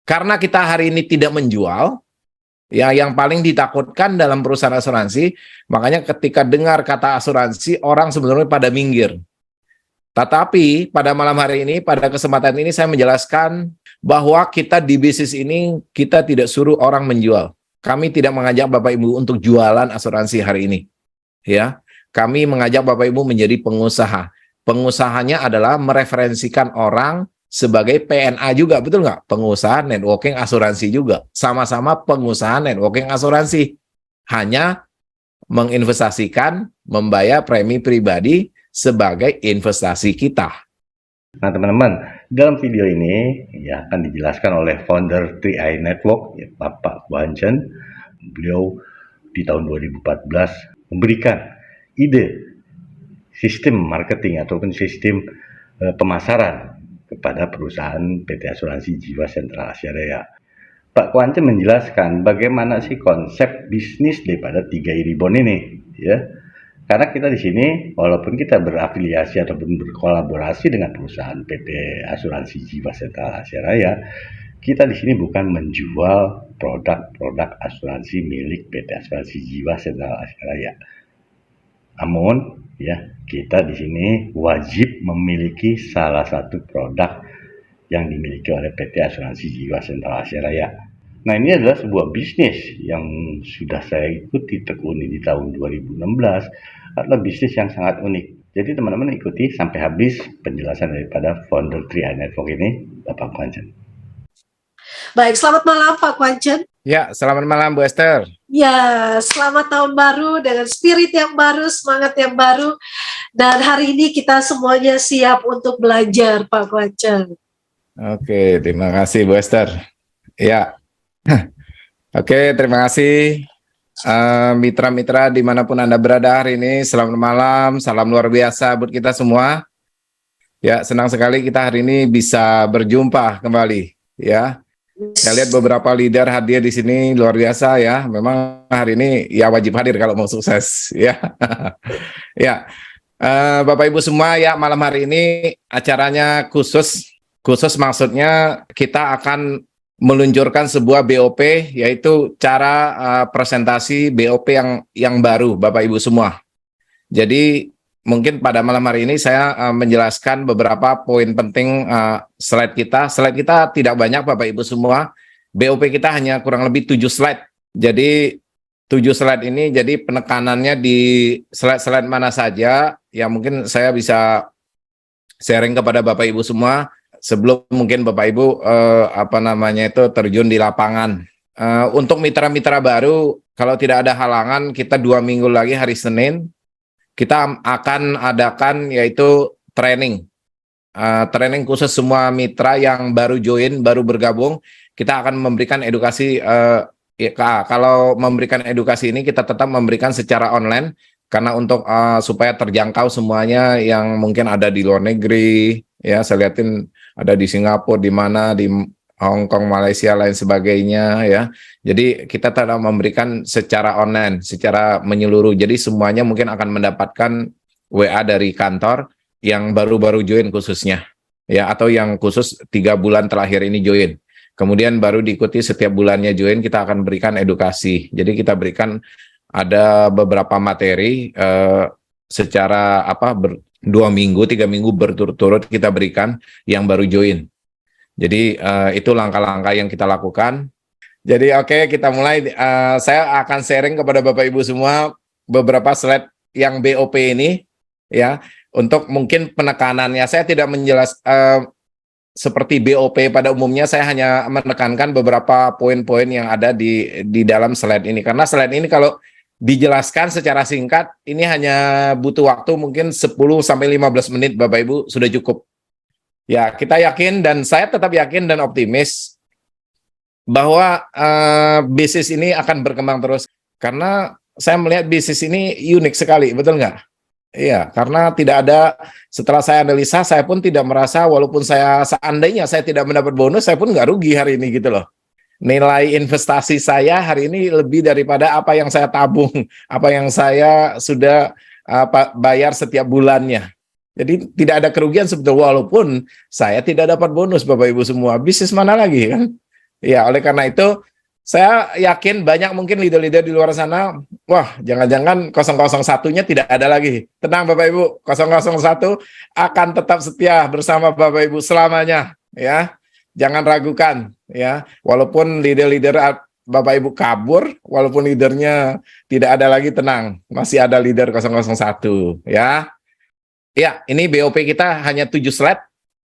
Karena kita hari ini tidak menjual, ya yang paling ditakutkan dalam perusahaan asuransi, makanya ketika dengar kata asuransi, orang sebenarnya pada minggir. Tetapi pada malam hari ini, pada kesempatan ini saya menjelaskan bahwa kita di bisnis ini, kita tidak suruh orang menjual. Kami tidak mengajak Bapak Ibu untuk jualan asuransi hari ini. Ya, kami mengajak Bapak Ibu menjadi pengusaha. Pengusahanya adalah mereferensikan orang sebagai PNA juga, betul nggak? Pengusaha networking asuransi juga. Sama-sama pengusaha networking asuransi. Hanya menginvestasikan, membayar premi pribadi sebagai investasi kita. Nah teman-teman, dalam video ini ya akan dijelaskan oleh founder 3i Network, ya, Bapak Kuancen. Beliau di tahun 2014 memberikan ide sistem marketing ataupun sistem pemasaran kepada perusahaan PT Asuransi Jiwa Sentral Asia Raya. Pak Kuancen menjelaskan bagaimana sih konsep bisnis daripada 3i Reborn ini, ya. Karena kita di sini, walaupun kita berafiliasi ataupun berkolaborasi dengan perusahaan PT Asuransi Jiwa Sentral Asia Raya, kita di sini bukan menjual produk-produk asuransi milik PT Asuransi Jiwa Sentral Asia Raya. Namun, ya kita di sini wajib memiliki salah satu produk yang dimiliki oleh PT Asuransi Jiwa Sentral Asia Raya. Nah, ini adalah sebuah bisnis yang sudah saya ikuti tekuni di tahun 2016, adalah bisnis yang sangat unik. Jadi teman-teman ikuti sampai habis penjelasan daripada founder 3i Network ini, Bapak Kuancen. Baik, selamat malam Pak Kuancen. Ya, selamat malam Bu Esther. Ya, selamat tahun baru dengan spirit yang baru, semangat yang baru. Dan hari ini kita semuanya siap untuk belajar Pak Kuancen. Oke, terima kasih Bu Esther. Ya, oke, terima kasih mitra-mitra dimanapun Anda berada hari ini. Selamat malam, salam luar biasa buat kita semua. Ya, senang sekali kita hari ini bisa berjumpa kembali. Ya, saya lihat beberapa leader hadir di sini luar biasa ya. Memang hari ini ya wajib hadir kalau mau sukses. Ya, ya, Bapak Ibu semua ya, malam hari ini acaranya khusus maksudnya kita akan meluncurkan sebuah BOP, yaitu cara presentasi BOP yang baru Bapak Ibu semua. Jadi mungkin pada malam hari ini saya menjelaskan beberapa poin penting slide kita. Slide kita tidak banyak Bapak Ibu semua. BOP kita hanya kurang lebih 7 slide. Jadi 7 slide ini jadi penekanannya di slide-slide mana saja yang mungkin saya bisa sharing kepada Bapak Ibu semua. Sebelum mungkin Bapak Ibu terjun di lapangan. Untuk mitra-mitra baru, kalau tidak ada halangan, kita 2 minggu lagi hari Senin, kita akan adakan yaitu training. Training khusus semua mitra yang baru join, baru bergabung. Kita akan memberikan edukasi, kalau memberikan edukasi ini kita tetap memberikan secara online, karena untuk supaya terjangkau semuanya yang mungkin ada di luar negeri, ya saya lihatin ada di Singapura, di mana, di Hong Kong, Malaysia, lain sebagainya ya. Jadi kita telah memberikan secara online, secara menyeluruh. Jadi semuanya mungkin akan mendapatkan WA dari kantor yang baru-baru join khususnya, ya, atau yang khusus 3 bulan terakhir ini join. Kemudian baru diikuti setiap bulannya join, kita akan berikan edukasi. Jadi kita berikan ada beberapa materi secara 2 minggu, 3 minggu berturut-turut kita berikan yang baru join. Jadi itu langkah-langkah yang kita lakukan. Jadi oke, kita mulai. Saya akan sharing kepada Bapak Ibu semua beberapa slide yang BOP ini, ya, untuk mungkin penekanannya. Saya tidak menjelaskan seperti BOP pada umumnya, saya hanya menekankan beberapa poin-poin yang ada di dalam slide ini. Karena slide ini kalau dijelaskan secara singkat, ini hanya butuh waktu mungkin 10-15 menit Bapak Ibu sudah cukup. Ya, kita yakin dan saya tetap yakin dan optimis bahwa bisnis ini akan berkembang terus. Karena saya melihat bisnis ini unik sekali, betul nggak? Iya, karena tidak ada, setelah saya analisa, saya pun tidak merasa, walaupun seandainya saya tidak mendapat bonus, saya pun nggak rugi hari ini gitu loh. Nilai investasi saya hari ini lebih daripada apa yang saya tabung, apa yang saya sudah bayar setiap bulannya. Jadi tidak ada kerugian sebetulnya, walaupun saya tidak dapat bonus Bapak Ibu semua. Bisnis mana lagi kan? Ya, oleh karena itu saya yakin banyak mungkin leader-leader di luar sana, wah, jangan-jangan 001-nya tidak ada lagi. Tenang Bapak Ibu, 001 akan tetap setia bersama Bapak Ibu selamanya, ya. Jangan ragukan, ya. Walaupun leader-leader Bapak Ibu kabur, walaupun leadernya tidak ada lagi, tenang, masih ada leader 001, ya. Ya, ini BOP kita hanya 7 slide.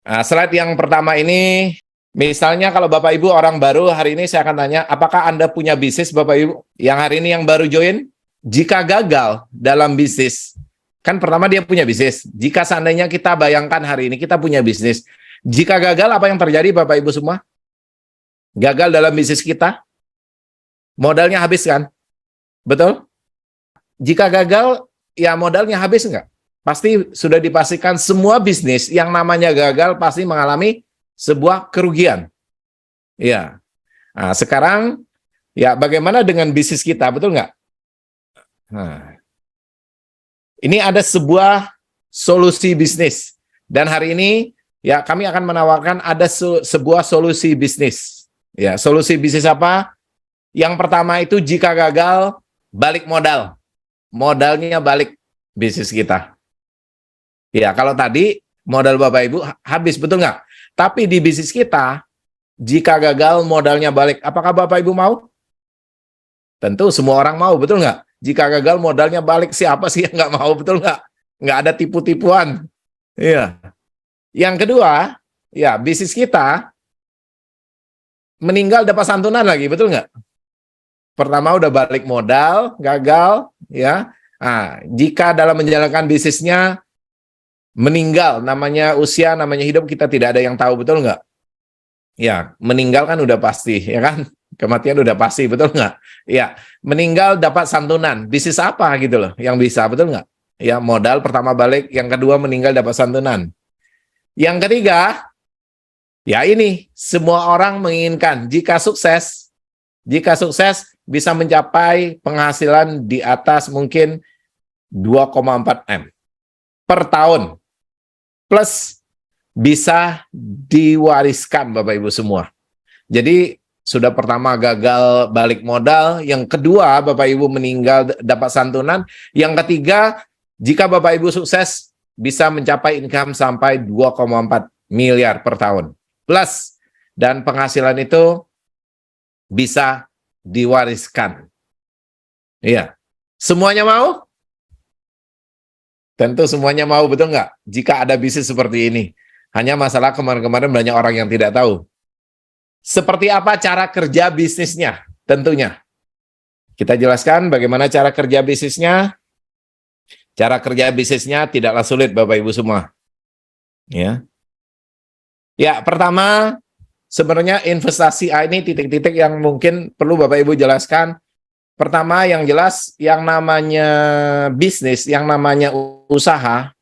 Nah, slide yang pertama ini, misalnya kalau Bapak Ibu orang baru, hari ini saya akan tanya, apakah Anda punya bisnis Bapak Ibu? Yang hari ini yang baru join, jika gagal dalam bisnis, kan pertama dia punya bisnis. Jika seandainya kita bayangkan hari ini kita punya bisnis, jika gagal apa yang terjadi Bapak Ibu semua? Gagal dalam bisnis kita, modalnya habis kan? Betul? Jika gagal, ya modalnya habis enggak? Pasti sudah dipastikan semua bisnis yang namanya gagal pasti mengalami sebuah kerugian. Ya. Nah, sekarang ya bagaimana dengan bisnis kita, betul nggak? Nah, ini ada sebuah solusi bisnis dan hari ini ya kami akan menawarkan ada sebuah solusi bisnis. Ya, solusi bisnis apa? Yang pertama itu jika gagal balik modal. Modalnya balik bisnis kita. Ya, kalau tadi modal Bapak Ibu habis, betul nggak? Tapi di bisnis kita, jika gagal modalnya balik, apakah Bapak Ibu mau? Tentu semua orang mau, betul nggak? Jika gagal modalnya balik, siapa sih yang nggak mau, betul nggak? Nggak ada tipu-tipuan. Iya. Yang kedua, ya bisnis kita meninggal dapat santunan lagi, betul nggak? Pertama udah balik modal, gagal, ya. Nah, jika dalam menjalankan bisnisnya meninggal, namanya usia, namanya hidup, kita tidak ada yang tahu, betul nggak? Ya, meninggal kan udah pasti, ya kan? Kematian udah pasti, betul nggak? Ya, meninggal dapat santunan. Bisnis apa gitu loh yang bisa, betul nggak? Ya, modal pertama balik, yang kedua meninggal dapat santunan. Yang ketiga, ya ini, semua orang menginginkan jika sukses bisa mencapai penghasilan di atas mungkin 2,4 M per tahun. Plus bisa diwariskan Bapak Ibu semua. Jadi sudah pertama gagal balik modal, yang kedua Bapak Ibu meninggal dapat santunan, yang ketiga jika Bapak Ibu sukses bisa mencapai income sampai 2,4 miliar per tahun. Plus dan penghasilan itu bisa diwariskan. Iya. Semuanya mau? Tentu semuanya mau, betul nggak? Jika ada bisnis seperti ini. Hanya masalah kemarin-kemarin banyak orang yang tidak tahu. Seperti apa cara kerja bisnisnya? Tentunya. Kita jelaskan bagaimana cara kerja bisnisnya. Cara kerja bisnisnya tidaklah sulit Bapak Ibu semua. Ya. Ya, pertama sebenarnya investasi ini titik-titik yang mungkin perlu Bapak Ibu jelaskan. Pertama yang jelas, yang namanya bisnis, yang namanya usaha,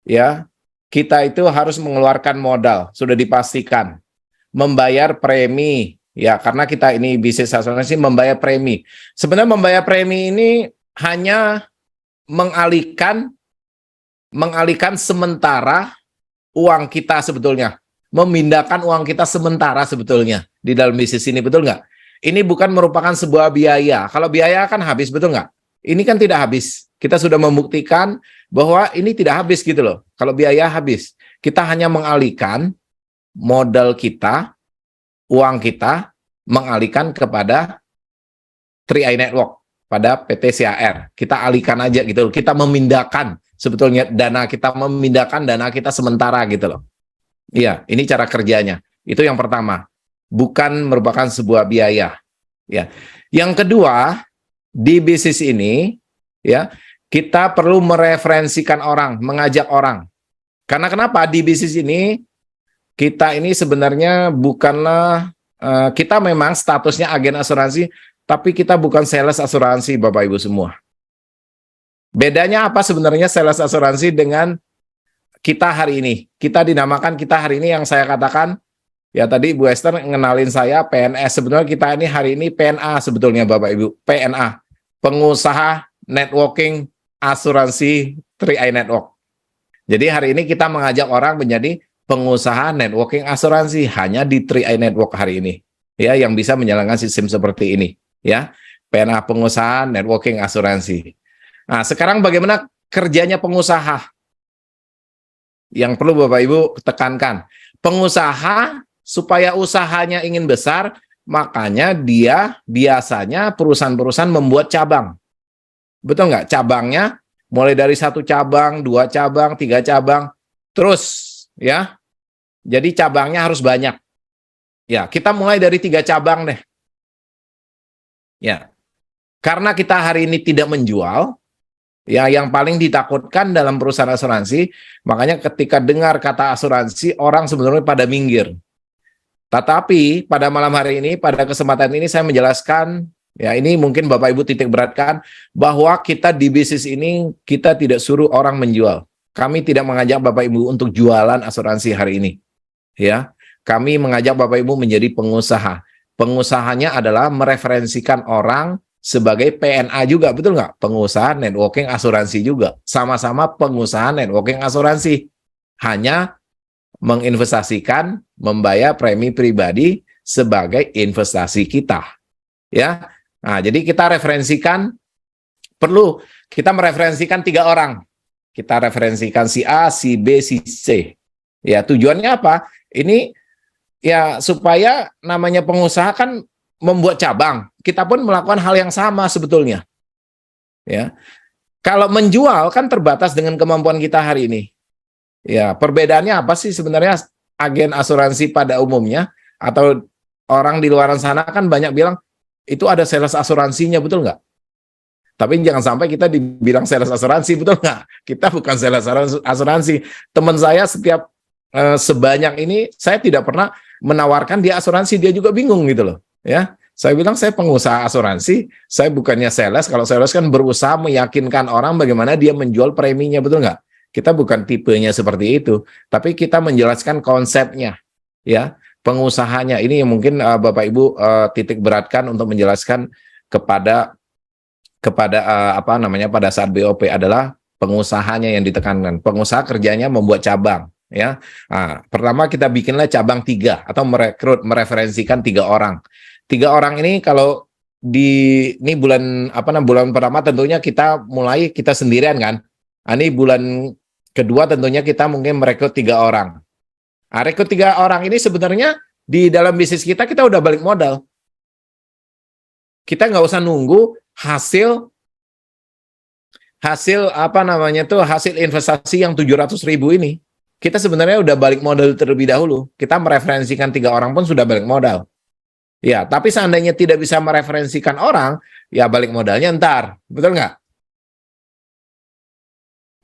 ya kita itu harus mengeluarkan modal, sudah dipastikan. Membayar premi, ya karena kita ini bisnis asuransi membayar premi. Sebenarnya membayar premi ini hanya mengalihkan sementara uang kita sebetulnya. Memindahkan uang kita sementara sebetulnya di dalam bisnis ini, betul nggak? Ini bukan merupakan sebuah biaya. Kalau biaya kan habis, betul nggak? Ini kan tidak habis. Kita sudah membuktikan bahwa ini tidak habis gitu loh. Kalau biaya habis. Kita hanya mengalihkan modal kita, uang kita, mengalihkan kepada 3i Network, pada PT CAR. Kita alihkan aja gitu loh. Kita memindahkan sebetulnya dana kita, memindahkan dana kita sementara gitu loh. Iya, ini cara kerjanya. Itu yang pertama. Bukan merupakan sebuah biaya. Ya. Yang kedua, di bisnis ini ya, kita perlu mereferensikan orang, mengajak orang. Karena kenapa? Di bisnis ini kita ini sebenarnya bukanlah kita memang statusnya agen asuransi, tapi kita bukan sales asuransi Bapak Ibu semua. Bedanya apa sebenarnya sales asuransi dengan kita hari ini? Kita dinamakan kita hari ini yang saya katakan. Ya tadi Bu Esther ngenalin saya PNS, sebenarnya kita ini hari ini PNA sebetulnya Bapak Ibu, PNA, pengusaha networking asuransi 3i Network. Jadi hari ini kita mengajak orang menjadi pengusaha networking asuransi hanya di 3i Network hari ini. ya yang bisa menjalankan sistem seperti ini, ya. PNA pengusaha, networking, asuransi. Nah, sekarang bagaimana kerjanya pengusaha? Yang perlu Bapak Ibu tekankan. Pengusaha supaya usahanya ingin besar, makanya dia biasanya perusahaan-perusahaan membuat cabang. Betul nggak? Cabangnya mulai dari 1 cabang, 2 cabang, 3 cabang, terus ya. Jadi cabangnya harus banyak. Ya, kita mulai dari 3 cabang deh. Ya, karena kita hari ini tidak menjual, ya yang paling ditakutkan dalam perusahaan asuransi, makanya ketika dengar kata asuransi, orang sebenarnya pada minggir. Tetapi pada malam hari ini, pada kesempatan ini saya menjelaskan, ya ini mungkin Bapak Ibu titik beratkan, bahwa kita di bisnis ini, kita tidak suruh orang menjual. Kami tidak mengajak Bapak Ibu untuk jualan asuransi hari ini. Ya, kami mengajak Bapak Ibu menjadi pengusaha. Pengusahanya adalah mereferensikan orang sebagai PNA juga, betul nggak? Pengusaha networking asuransi juga. Sama-sama pengusaha networking asuransi. Hanya menginvestasikan, membayar premi pribadi sebagai investasi kita. Ya, nah jadi kita referensikan, perlu kita mereferensikan 3 orang. Kita referensikan si A, si B, si C. Ya, tujuannya apa? Ini ya supaya namanya pengusaha kan membuat cabang. Kita pun melakukan hal yang sama sebetulnya. Ya. Kalau menjual kan terbatas dengan kemampuan kita hari ini. Ya, perbedaannya apa sih sebenarnya agen asuransi pada umumnya atau orang di luar sana kan banyak bilang itu ada sales asuransinya, betul nggak? Tapi jangan sampai kita dibilang sales asuransi, betul nggak? Kita bukan sales asuransi. Teman saya setiap sebanyak ini saya tidak pernah menawarkan dia asuransi, dia juga bingung gitu loh, ya. Saya bilang saya pengusaha asuransi, saya bukannya sales. Kalau sales kan berusaha meyakinkan orang bagaimana dia menjual preminya, betul nggak? Kita bukan tipenya seperti itu, tapi kita menjelaskan konsepnya, ya. Pengusahanya ini yang mungkin Bapak Ibu titik beratkan untuk menjelaskan kepada apa namanya pada saat BOP adalah pengusahanya yang ditekankan. Pengusaha kerjanya membuat cabang. Ya, nah, pertama kita bikinlah cabang 3 atau mereferensikan 3 orang. 3 orang ini kalau ini bulan bulan pertama tentunya kita sendirian kan. Nah, ini bulan kedua tentunya kita mungkin merekrut 3 orang. Nah, rekrut 3 orang ini sebenarnya di dalam bisnis kita udah balik modal. Kita nggak usah nunggu hasil hasil investasi yang 700.000 ini. Kita sebenarnya udah balik modal terlebih dahulu. Kita mereferensikan 3 orang pun sudah balik modal. Ya, tapi seandainya tidak bisa mereferensikan orang, ya balik modalnya ntar. Betul nggak?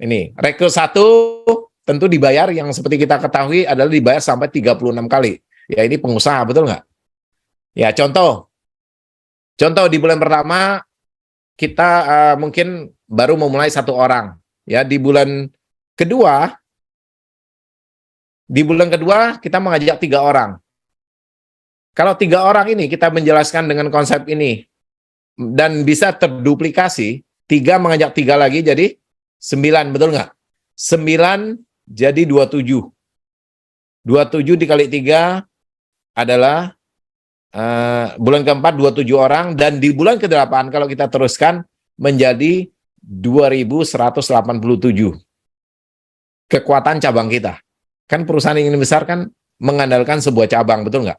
Ini, rekrut 1 tentu dibayar yang seperti kita ketahui adalah dibayar sampai 36 kali. Ya, ini pengusaha, betul nggak? Ya, contoh di bulan pertama kita mungkin baru memulai 1 orang. Ya, di bulan kedua kita mengajak 3 orang. Kalau 3 orang ini kita menjelaskan dengan konsep ini dan bisa terduplikasi, 3 mengajak 3 lagi jadi 9, betul nggak? 9 jadi 27. 27 dikali 3 adalah bulan keempat 27 orang, dan di bulan ke-8 kalau kita teruskan menjadi 2187. Kekuatan cabang kita. Kan perusahaan yang ini besar kan mengandalkan sebuah cabang, betul nggak?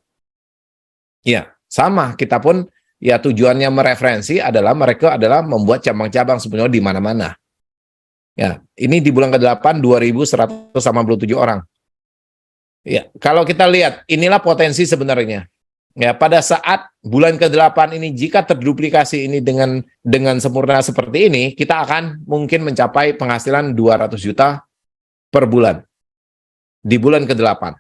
Iya, sama. Kita pun ya tujuannya mereferensi adalah mereka adalah membuat cabang-cabang sebenarnya di mana-mana. Ya, ini di bulan ke-8 2187 orang. Ya, kalau kita lihat inilah potensi sebenarnya. Ya, pada saat bulan ke-8 ini jika terduplikasi ini dengan sempurna seperti ini, kita akan mungkin mencapai penghasilan 200 juta per bulan. Di bulan ke-8.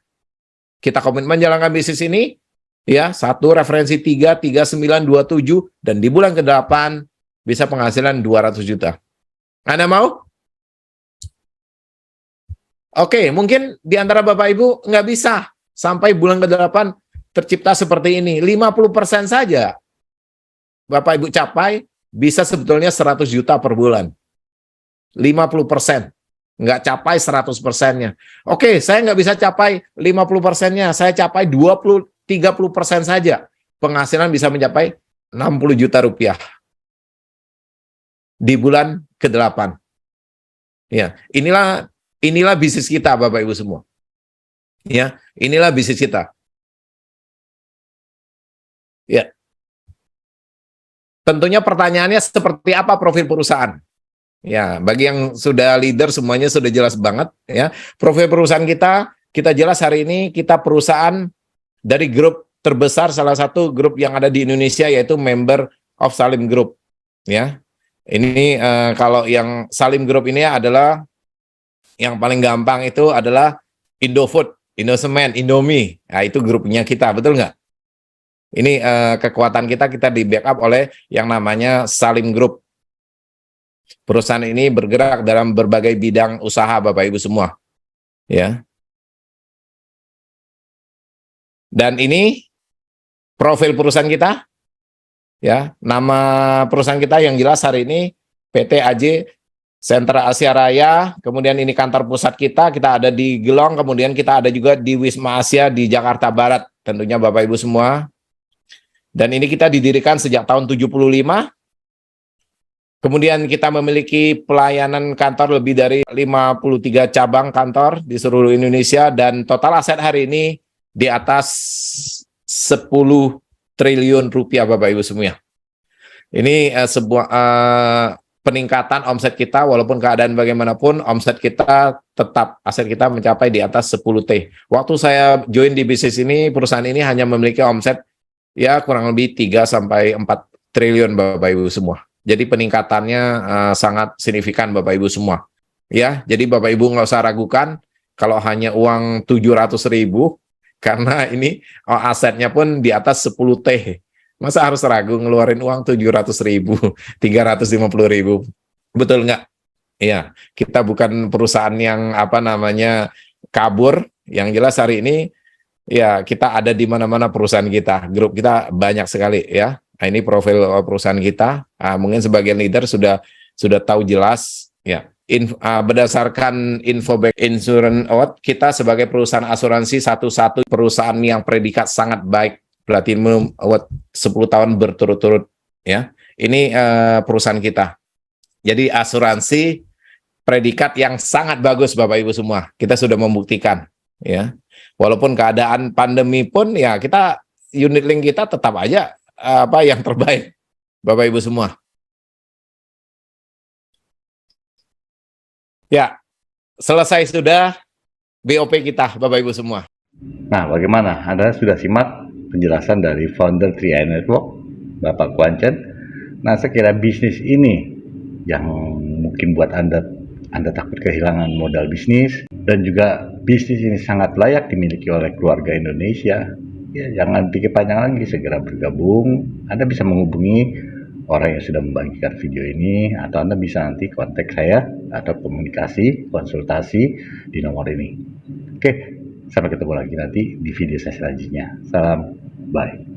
Kita komitmen menjalankan bisnis ini, ya, 1 referensi 3, 3, 9, 2, 7, dan di bulan ke-8 bisa penghasilan 200 juta. Anda mau? Oke, mungkin di antara Bapak Ibu nggak bisa sampai bulan ke-8 tercipta seperti ini. 50% saja Bapak Ibu capai, bisa sebetulnya 100 juta per bulan. 50%. Nggak capai 100%-nya. Oke, saya nggak bisa capai 50%-nya, saya capai 20-30% saja. penghasilan bisa mencapai 60 juta rupiah di bulan ke-8. Ya, inilah bisnis kita Bapak Ibu semua. Ya, inilah bisnis kita. Ya. Tentunya pertanyaannya seperti apa profil perusahaan? Ya, bagi yang sudah leader semuanya sudah jelas banget ya. Profil perusahaan kita jelas hari ini kita perusahaan dari grup terbesar, salah satu grup yang ada di Indonesia yaitu member of Salim Group ya. Ini kalau yang Salim Group ini adalah yang paling gampang itu adalah Indofood, Indosemen, Indomie. Nah, itu grupnya kita, betul nggak? Ini kekuatan kita di backup oleh yang namanya Salim Group. Perusahaan ini bergerak dalam berbagai bidang usaha Bapak Ibu semua. Ya. Dan ini profil perusahaan kita. Ya, nama perusahaan kita yang jelas hari ini PT AJ Sentra Asia Raya, kemudian ini kantor pusat kita ada di Gelong, kemudian kita ada juga di Wisma Asia di Jakarta Barat, tentunya Bapak Ibu semua. Dan ini kita didirikan sejak tahun 75. Kemudian kita memiliki pelayanan kantor lebih dari 53 cabang kantor di seluruh Indonesia dan total aset hari ini di atas 10 triliun rupiah Bapak Ibu semua. Ini sebuah peningkatan omset kita, walaupun keadaan bagaimanapun omset kita tetap, aset kita mencapai di atas 10T. Waktu saya join di bisnis ini, perusahaan ini hanya memiliki omset ya kurang lebih 3-4 triliun Bapak Ibu semua. Jadi peningkatannya sangat signifikan Bapak Ibu semua. Ya, jadi Bapak Ibu nggak usah ragukan kalau hanya uang 700.000 karena ini asetnya pun di atas 10T. Masa harus ragu ngeluarin uang 700.000, 350.000. Betul nggak? Iya, kita bukan perusahaan yang kabur. Yang jelas hari ini ya kita ada di mana-mana perusahaan kita. Grup kita banyak sekali ya. Nah, ini profil perusahaan kita. Mungkin sebagian leader sudah tahu jelas ya. Berdasarkan Infoback Insurance Award, kita sebagai perusahaan asuransi satu-satu perusahaan yang predikat sangat baik, Platinum Award 10 tahun berturut-turut ya. Ini perusahaan kita. Jadi asuransi predikat yang sangat bagus Bapak Ibu semua. Kita sudah membuktikan ya. Walaupun keadaan pandemi pun ya kita unit link kita tetap aja yang terbaik Bapak Ibu semua. Ya, selesai sudah BOP kita Bapak Ibu semua. Nah, bagaimana? Anda sudah simak penjelasan dari founder 3i Network, Bapak Kuancen. Nah, saya kira bisnis ini yang mungkin buat Anda takut kehilangan modal bisnis, dan juga bisnis ini sangat layak dimiliki oleh keluarga Indonesia. Ya, jangan pikir panjang lagi, segera bergabung. Anda bisa menghubungi orang yang sudah membagikan video ini, atau Anda bisa nanti kontak saya atau komunikasi, konsultasi di nomor ini. Oke, sampai ketemu lagi nanti di video saya selanjutnya. Salam, bye.